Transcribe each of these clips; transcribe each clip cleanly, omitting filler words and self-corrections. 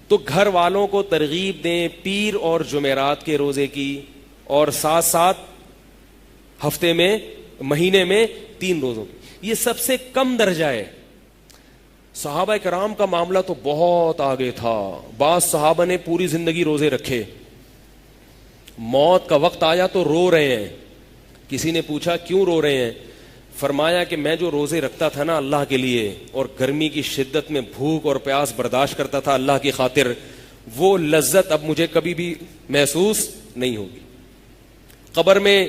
تو گھر والوں کو ترغیب دیں پیر اور جمعرات کے روزے کی، اور ساتھ ساتھ ہفتے میں مہینے میں 3 روزوں کی. یہ سب سے کم درجہ ہے. صحابہ کرام کا معاملہ تو بہت آگے تھا. بعض صحابہ نے پوری زندگی روزے رکھے، موت کا وقت آیا تو رو رہے ہیں. کسی نے پوچھا کیوں رو رہے ہیں؟ فرمایا کہ میں جو روزے رکھتا تھا نا اللہ کے لیے، اور گرمی کی شدت میں بھوک اور پیاس برداشت کرتا تھا اللہ کی خاطر، وہ لذت اب مجھے کبھی بھی محسوس نہیں ہوگی. قبر میں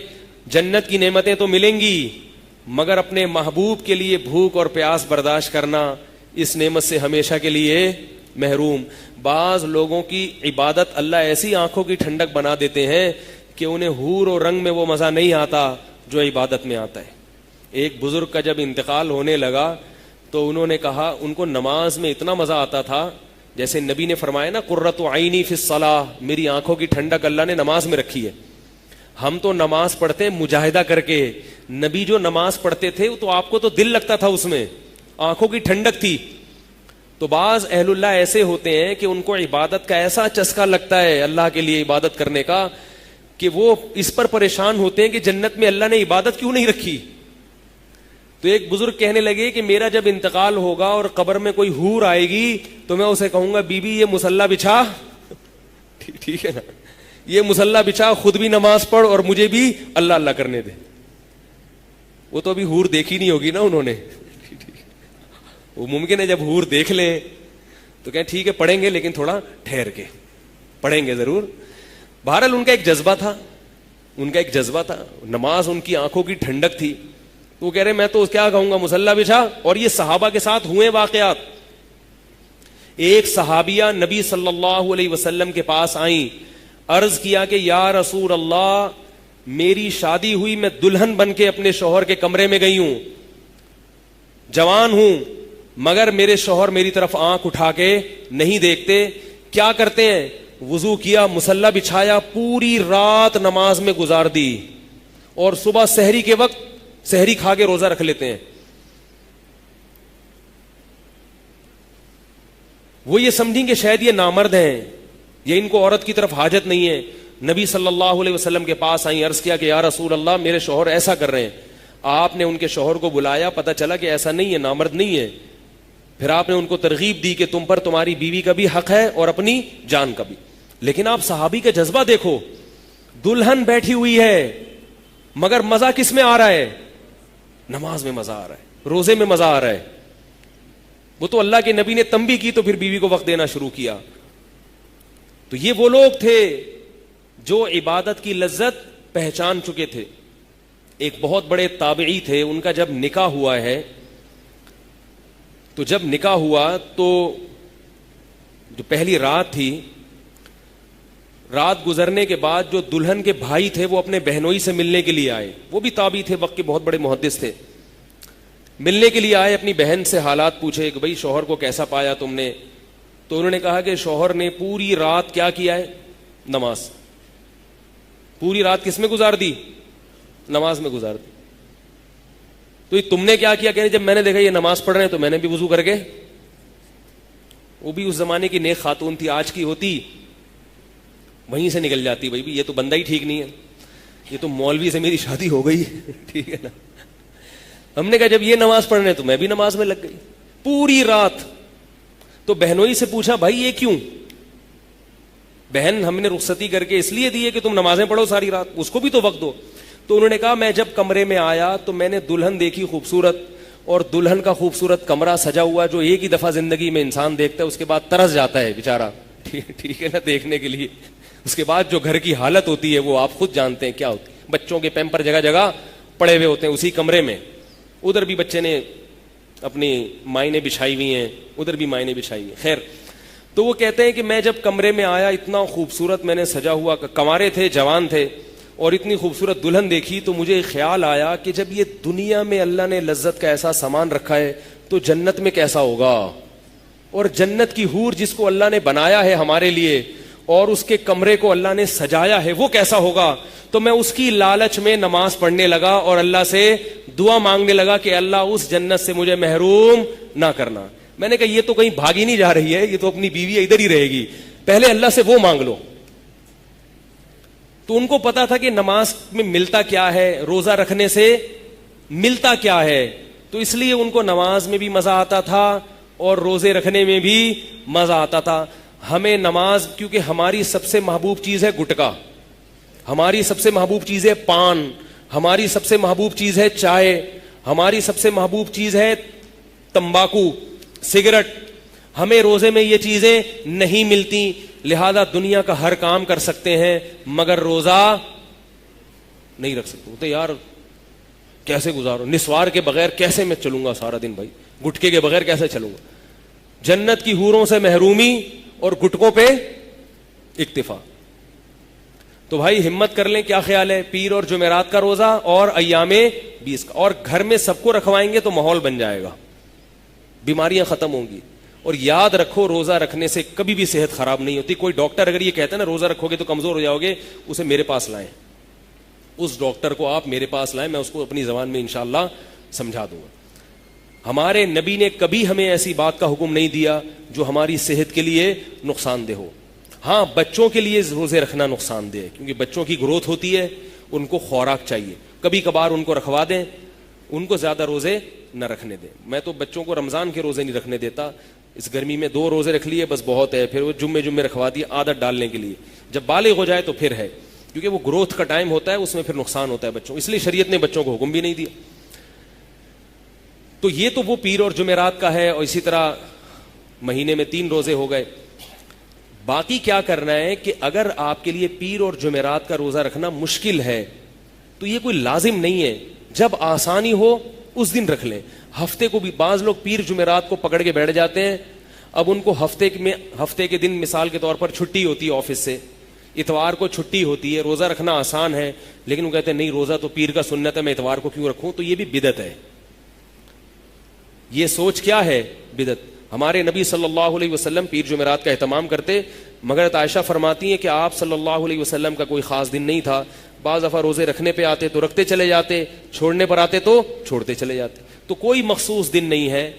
جنت کی نعمتیں تو ملیں گی، مگر اپنے محبوب کے لیے بھوک اور پیاس برداشت کرنا، اس نعمت سے ہمیشہ کے لیے محروم. بعض لوگوں کی عبادت اللہ ایسی آنکھوں کی ٹھنڈک بنا دیتے ہیں کہ انہیں حور و رنگ میں وہ مزہ نہیں آتا جو عبادت میں آتا ہے. ایک بزرگ کا جب انتقال ہونے لگا تو انہوں نے کہا ان کو نماز میں اتنا مزہ آتا تھا، جیسے نبی نے فرمایا نا قرۃ عینی فی الصلاۃ، میری آنکھوں کی ٹھنڈک اللہ نے نماز میں رکھی ہے. ہم تو نماز پڑھتے ہیں مجاہدہ کر کے، نبی جو نماز پڑھتے تھے تو آپ کو تو دل لگتا تھا، اس میں آنکھوں کی ٹھنڈک تھی. تو بعض اہل اللہ ایسے ہوتے ہیں کہ ان کو عبادت کا ایسا چسکا لگتا ہے اللہ کے لیے عبادت کرنے کا کہ وہ اس پر پریشان ہوتے ہیں کہ جنت میں اللہ نے عبادت کیوں نہیں رکھی. تو ایک بزرگ کہنے لگے کہ میرا جب انتقال ہوگا اور قبر میں کوئی حور آئے گی تو میں اسے کہوں گا بی بی یہ مصلی بچھا، ٹھیک ہے نا، یہ مصلی بچھا، خود بھی نماز پڑھ اور مجھے بھی اللہ اللہ کرنے دے. وہ تو ابھی حور دیکھی نہیں ہوگی نا انہوں نے، وہ ممکن ہے جب حور دیکھ لیں تو کہیں ٹھیک ہے پڑھیں گے لیکن تھوڑا ٹھہر کے پڑھیں گے ضرور. بہرحال ان کا ایک جذبہ تھا، نماز ان کی آنکھوں کی ٹھنڈک تھی. تو وہ کہہ رہے میں تو کیا کہوں گا مصلی بچھا. اور یہ صحابہ کے ساتھ ہوئے واقعات. ایک صحابیہ نبی صلی اللہ علیہ وسلم کے پاس آئیں، عرض کیا کہ یا رسول اللہ میری شادی ہوئی، میں دلہن بن کے اپنے شوہر کے کمرے میں گئی ہوں، جوان ہوں، مگر میرے شوہر میری طرف آنکھ اٹھا کے نہیں دیکھتے. کیا کرتے ہیں؟ وضو کیا، مصلی بچھایا، پوری رات نماز میں گزار دی، اور صبح سحری کے وقت سحری کھا کے روزہ رکھ لیتے ہیں. وہ یہ سمجھیں کہ شاید یہ نامرد ہیں، یہ ان کو عورت کی طرف حاجت نہیں ہے. نبی صلی اللہ علیہ وسلم کے پاس آئیں، عرض کیا کہ یا رسول اللہ میرے شوہر ایسا کر رہے ہیں. آپ نے ان کے شوہر کو بلایا، پتہ چلا کہ ایسا نہیں ہے، نامرد نہیں ہے. پھر آپ نے ان کو ترغیب دی کہ تم پر تمہاری بیوی کا بھی حق ہے اور اپنی جان کا بھی. لیکن آپ صحابی کا جذبہ دیکھو، دلہن بیٹھی ہوئی ہے مگر مزہ کس میں آ رہا ہے؟ نماز میں مزہ آ رہا ہے، روزے میں مزہ آ رہا ہے. وہ تو اللہ کے نبی نے تنبیہ کی تو پھر بیوی کو وقت دینا شروع کیا. تو یہ وہ لوگ تھے جو عبادت کی لذت پہچان چکے تھے. ایک بہت بڑے تابعی تھے، ان کا جب نکاح ہوا ہے تو جب نکاح ہوا تو جو پہلی رات تھی، رات گزرنے کے بعد جو دلہن کے بھائی تھے وہ اپنے بہنوئی سے ملنے کے لیے آئے. وہ بھی تابعی تھے، وقت کے بہت بڑے محدث تھے. ملنے کے لیے آئے، اپنی بہن سے حالات پوچھے کہ بھئی شوہر کو کیسا پایا تم نے. تو انہوں نے کہا کہ شوہر نے پوری رات کیا کیا ہے؟ نماز. پوری رات کس میں گزار دی؟ نماز میں گزار دی. تو یہ تم نے کیا کیا؟ کہ جب میں نے دیکھا یہ نماز پڑھ رہے ہیں تو میں نے بھی وضو کر کے. وہ بھی اس زمانے کی نیک خاتون تھی، آج کی ہوتی وہیں سے نکل جاتی، بھائی یہ تو بندہ ہی ٹھیک نہیں ہے، یہ تو مولوی سے میری شادی ہو گئی، ٹھیک ہے نا. ہم نے کہا جب یہ نماز پڑھ رہے ہیں تو میں بھی نماز میں لگ گئی پوری رات. تو بہنوئی سے پوچھا بھائی یہ کیوں؟ بہن ہم نے رخصتی کر کے اس لیے دی ہے کہ تم نمازیں پڑھو ساری رات، اس کو بھی تو وقت دو. تو انہوں نے کہا میں جب کمرے میں آیا تو میں نے دلہن دیکھی خوبصورت، اور دلہن کا خوبصورت کمرہ سجا ہوا جو ایک ہی دفعہ زندگی میں انسان دیکھتا ہے اس کے بعد ترس جاتا ہے بیچارہ، ٹھیک ہے نا، دیکھنے کے لیے. اس کے بعد جو گھر کی حالت ہوتی ہے وہ آپ خود جانتے ہیں کیا ہوتی ہے. بچوں کے پیمپر جگہ جگہ پڑے ہوئے ہوتے ہیں اسی کمرے میں، ادھر بھی بچے نے اپنی مائنیں بچھائی ہوئی ہیں، ادھر بھی مائنیں بچھائی ہوئی ہیں. خیر، تو وہ کہتے ہیں کہ میں جب کمرے میں آیا اتنا خوبصورت میں نے سجا ہوا، کنوارے تھے، جوان تھے، اور اتنی خوبصورت دلہن دیکھی تو مجھے خیال آیا کہ جب یہ دنیا میں اللہ نے لذت کا ایسا سامان رکھا ہے تو جنت میں کیسا ہوگا. اور جنت کی حور جس کو اللہ نے بنایا ہے ہمارے لیے اور اس کے کمرے کو اللہ نے سجایا ہے وہ کیسا ہوگا. تو میں اس کی لالچ میں نماز پڑھنے لگا اور اللہ سے دعا مانگنے لگا کہ اللہ اس جنت سے مجھے محروم نہ کرنا. میں نے کہا یہ تو کہیں بھاگی نہیں جا رہی ہے, یہ تو اپنی بیوی ادھر ہی رہے گی, پہلے اللہ سے وہ مانگ لو. تو ان کو پتا تھا کہ نماز میں ملتا کیا ہے, روزہ رکھنے سے ملتا کیا ہے, تو اس لیے ان کو نماز میں بھی مزہ آتا تھا اور روزے رکھنے میں بھی مزہ آتا تھا. ہمیں نماز, کیونکہ ہماری سب سے محبوب چیز ہے گٹکا, ہماری سب سے محبوب چیز ہے پان, ہماری سب سے محبوب چیز ہے چائے, ہماری سب سے محبوب چیز ہے تمباکو, سگریٹ. ہمیں روزے میں یہ چیزیں نہیں ملتی, لہذا دنیا کا ہر کام کر سکتے ہیں مگر روزہ نہیں رکھ سکتے. تو یار کیسے گزارو, نسوار کے بغیر کیسے میں چلوں گا سارا دن بھائی, گٹکے کے بغیر کیسے چلوں گا. جنت کی حوروں سے محرومی اور گٹکوں پہ اکتفا. تو بھائی ہمت کر لیں, کیا خیال ہے, پیر اور جمعرات کا روزہ اور ایام 20 کا, اور گھر میں سب کو رکھوائیں گے تو ماحول بن جائے گا, بیماریاں ختم ہوں گی. اور یاد رکھو روزہ رکھنے سے کبھی بھی صحت خراب نہیں ہوتی. کوئی ڈاکٹر اگر یہ کہتا ہے نا روزہ رکھو گے تو کمزور ہو جاؤ گے, اسے میرے پاس لائیں, اس ڈاکٹر کو آپ میرے پاس لائیں, میں اس کو اپنی زبان میں انشاءاللہ سمجھا دوں گا. ہمارے نبی نے کبھی ہمیں ایسی بات کا حکم نہیں دیا جو ہماری صحت کے لیے نقصان دہ ہو. ہاں بچوں کے لیے روزے رکھنا نقصان دہ ہے, کیونکہ بچوں کی گروتھ ہوتی ہے, ان کو خوراک چاہیے, کبھی کبھار ان کو رکھوا دیں, ان کو زیادہ روزے نہ رکھنے دیں. میں تو بچوں کو رمضان کے روزے نہیں رکھنے دیتا, اس گرمی میں 2 روزے رکھ لیے بس بہت ہے, پھر وہ جمعے رکھوا دیے عادت ڈالنے کے لیے, جب بالغ ہو جائے تو پھر ہے, کیونکہ وہ گروتھ کا ٹائم ہوتا ہے, اس میں پھر نقصان ہوتا ہے بچوں, اس لیے شریعت نے بچوں کو حکم بھی نہیں دیا. تو یہ تو وہ پیر اور جمعرات کا ہے, اور اسی طرح مہینے میں 3 روزے ہو گئے. باقی کیا کرنا ہے کہ اگر آپ کے لیے پیر اور جمعرات کا روزہ رکھنا مشکل ہے تو یہ کوئی لازم نہیں ہے, جب آسانی ہو اس دن رکھ لیں. ہفتے کو بھی بعض لوگ پیر جمعرات کو پکڑ کے بیٹھ جاتے ہیں, اب ان کو ہفتے کے دن مثال کے طور پر چھٹی ہوتی ہے آفس سے, اتوار کو چھٹی ہوتی ہے, روزہ رکھنا آسان ہے, لیکن وہ کہتے ہیں نہیں روزہ تو پیر کا سنت ہے, میں اتوار کو کیوں رکھوں. تو یہ بھی بدعت ہے. یہ سوچ کیا ہے؟ بدعت. ہمارے نبی صلی اللہ علیہ وسلم پیر جمعرات کا اہتمام کرتے, مگر عائشہ فرماتی ہیں کہ آپ صلی اللہ علیہ وسلم کا کوئی خاص دن نہیں تھا, بعض دفعہ روزے رکھنے پہ آتے تو رکھتے چلے جاتے, چھوڑنے پر آتے تو چھوڑتے چلے جاتے. تو کوئی مخصوص دن نہیں ہے.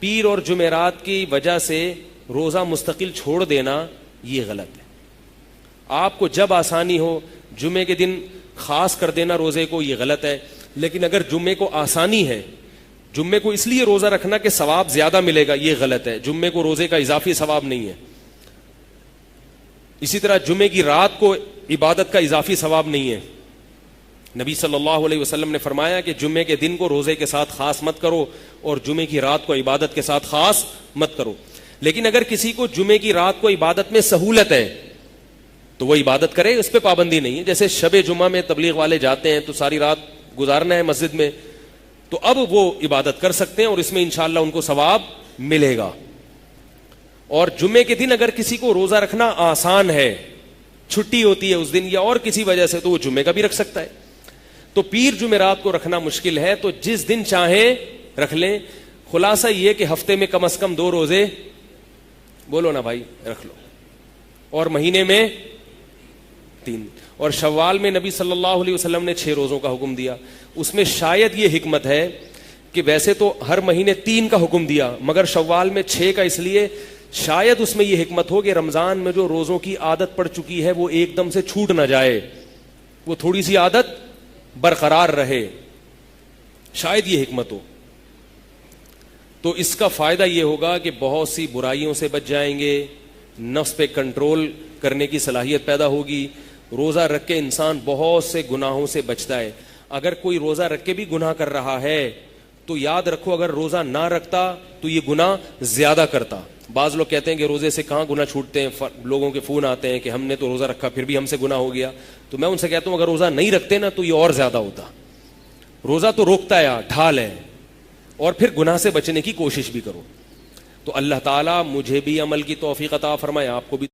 پیر اور جمعرات کی وجہ سے روزہ مستقل چھوڑ دینا یہ غلط ہے. آپ کو جب آسانی ہو جمعے کے دن خاص کر دینا روزے کو, یہ غلط ہے. لیکن اگر جمعے کو آسانی ہے, جمعے کو اس لیے روزہ رکھنا کہ ثواب زیادہ ملے گا, یہ غلط ہے. جمعے کو روزے کا اضافی ثواب نہیں ہے. اسی طرح جمعے کی رات کو عبادت کا اضافی ثواب نہیں ہے. نبی صلی اللہ علیہ وسلم نے فرمایا کہ جمعے کے دن کو روزے کے ساتھ خاص مت کرو اور جمعے کی رات کو عبادت کے ساتھ خاص مت کرو. لیکن اگر کسی کو جمعے کی رات کو عبادت میں سہولت ہے تو وہ عبادت کرے, اس پہ پابندی نہیں ہے. جیسے شب جمعہ میں تبلیغ والے جاتے ہیں تو ساری رات گزارنا ہے مسجد میں, تو اب وہ عبادت کر سکتے ہیں اور اس میں انشاءاللہ ان کو ثواب ملے گا. اور جمعے کے دن اگر کسی کو روزہ رکھنا آسان ہے, چھٹی ہوتی ہے اس دن یا اور کسی وجہ سے, تو وہ جمعے کا بھی رکھ سکتا ہے. تو پیر جمعرات کو رکھنا مشکل ہے تو جس دن چاہیں رکھ لیں. خلاصہ یہ کہ ہفتے میں کم از کم 2 روزے, بولو نا بھائی, رکھ لو, اور مہینے میں 3. اور شوال میں نبی صلی اللہ علیہ وسلم نے 6 روزوں کا حکم دیا. اس میں شاید یہ حکمت ہے کہ ویسے تو ہر مہینے 3 کا حکم دیا, مگر شوال میں 6 کا اس لیے, شاید اس میں یہ حکمت ہو کہ رمضان میں جو روزوں کی عادت پڑ چکی ہے وہ ایک دم سے چھوٹ نہ جائے, وہ تھوڑی سی عادت برقرار رہے, شاید یہ حکمت ہو. تو اس کا فائدہ یہ ہوگا کہ بہت سی برائیوں سے بچ جائیں گے, نفس پہ کنٹرول کرنے کی صلاحیت پیدا ہوگی. روزہ رکھ کے انسان بہت سے گناہوں سے بچتا ہے. اگر کوئی روزہ رکھ کے بھی گناہ کر رہا ہے تو یاد رکھو اگر روزہ نہ رکھتا تو یہ گناہ زیادہ کرتا. بعض لوگ کہتے ہیں کہ روزے سے کہاں گناہ چھوٹتے ہیں, لوگوں کے فون آتے ہیں کہ ہم نے تو روزہ رکھا پھر بھی ہم سے گناہ ہو گیا. تو میں ان سے کہتا ہوں اگر روزہ نہیں رکھتے نا تو یہ اور زیادہ ہوتا. روزہ تو روکتا ہے, ڈھال ہے, اور پھر گناہ سے بچنے کی کوشش بھی کرو. تو اللہ تعالیٰ مجھے بھی عمل کی توفیق عطا فرمائے, آپ کو بھی.